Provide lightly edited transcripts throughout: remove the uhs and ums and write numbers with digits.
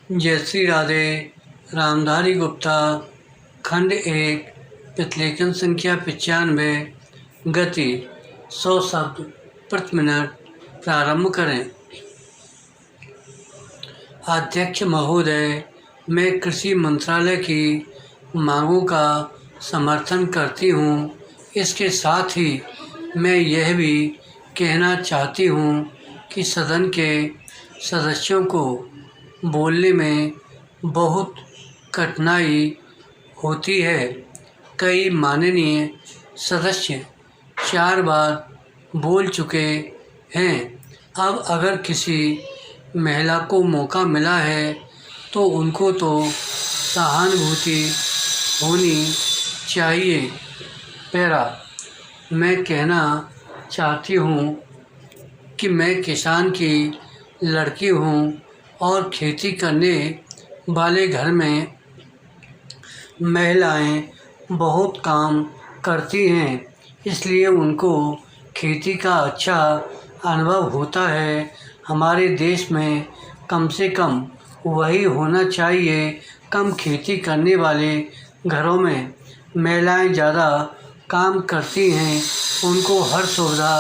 जय श्री राधे। रामधारी गुप्ता, खंड 1, प्रतिलेखन संख्या 95, गति 100 शब्द प्रति मिनट। प्रारंभ करें। अध्यक्ष महोदय, मैं कृषि मंत्रालय की मांगों का समर्थन करती हूँ। इसके साथ ही मैं यह भी कहना चाहती हूँ कि सदन के सदस्यों को बोलने में बहुत कठिनाई होती है। कई माननीय सदस्य 4 बार बोल चुके हैं। अब अगर किसी महिला को मौका मिला है तो उनको तो सहानुभूति होनी चाहिए। पैरा, मैं कहना चाहती हूँ कि मैं किसान की लड़की हूँ और खेती करने वाले घर में महिलाएं बहुत काम करती हैं, इसलिए उनको खेती का अच्छा अनुभव होता है। हमारे देश में कम से कम वही होना चाहिए। कम खेती करने वाले घरों में महिलाएं ज़्यादा काम करती हैं, उनको हर सुविधा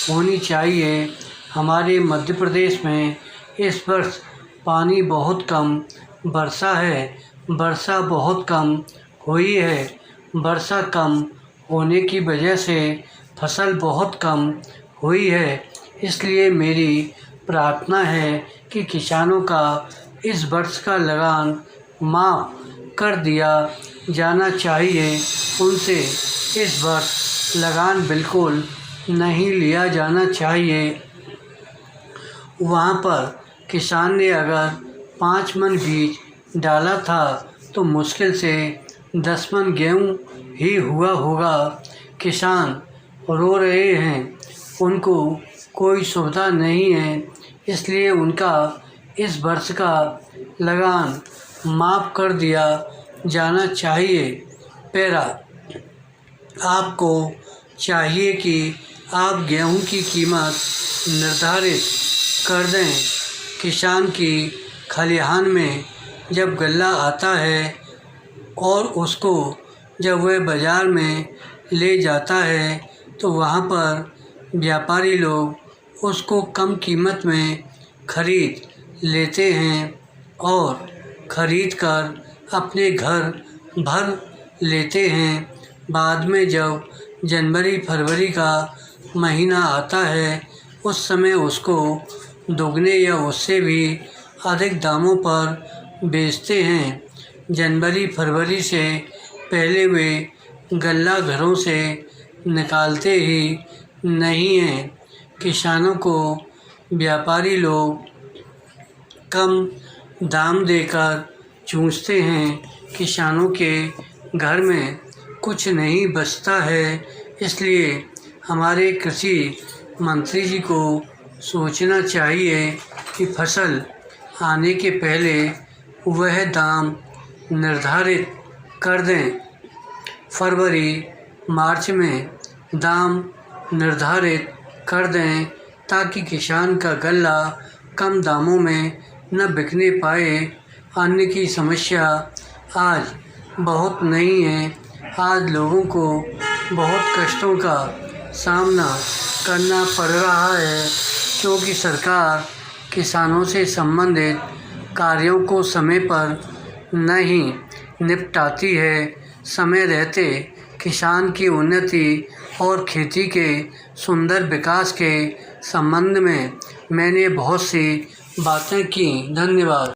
होनी चाहिए। हमारे मध्य प्रदेश में इस वर्ष पानी बहुत कम वर्षा है। वर्षा बहुत कम हुई है। वर्षा कम होने की वजह से फसल बहुत कम हुई है। इसलिए मेरी प्रार्थना है कि किसानों का इस वर्ष का लगान माफ़ कर दिया जाना चाहिए। उनसे इस वर्ष लगान बिल्कुल नहीं लिया जाना चाहिए। वहाँ पर किसान ने अगर 5 मन बीज डाला था तो मुश्किल से 10 मन गेहूँ ही हुआ होगा। किसान रो रहे हैं, उनको कोई सुविधा नहीं है, इसलिए उनका इस वर्ष का लगान माफ़ कर दिया जाना चाहिए। पैरा, आपको चाहिए कि आप गेहूं की कीमत निर्धारित कर दें। किसान की खलिहान में जब गल्ला आता है और उसको जब वह बाज़ार में ले जाता है तो वहाँ पर व्यापारी लोग उसको कम कीमत में खरीद लेते हैं और ख़रीद कर अपने घर भर लेते हैं। बाद में जब जनवरी फरवरी का महीना आता है उस समय उसको दोगुने या उससे भी अधिक दामों पर बेचते हैं। जनवरी फरवरी से पहले वे गल्ला घरों से निकालते ही नहीं हैं। किसानों को व्यापारी लोग कम दाम देकर चूसते हैं। किसानों के घर में कुछ नहीं बचता है। इसलिए हमारे कृषि मंत्री जी को सोचना चाहिए कि फसल आने के पहले वह दाम निर्धारित कर दें। फरवरी मार्च में दाम निर्धारित कर दें ताकि किसान का गल्ला कम दामों में न बिकने पाए। अन्न की समस्या आज बहुत नहीं है। आज लोगों को बहुत कष्टों का सामना करना पड़ रहा है क्योंकि सरकार किसानों से संबंधित कार्यों को समय पर नहीं निपटाती है। समय रहते किसान की उन्नति और खेती के सुंदर विकास के संबंध में मैंने बहुत सी बातें की। धन्यवाद।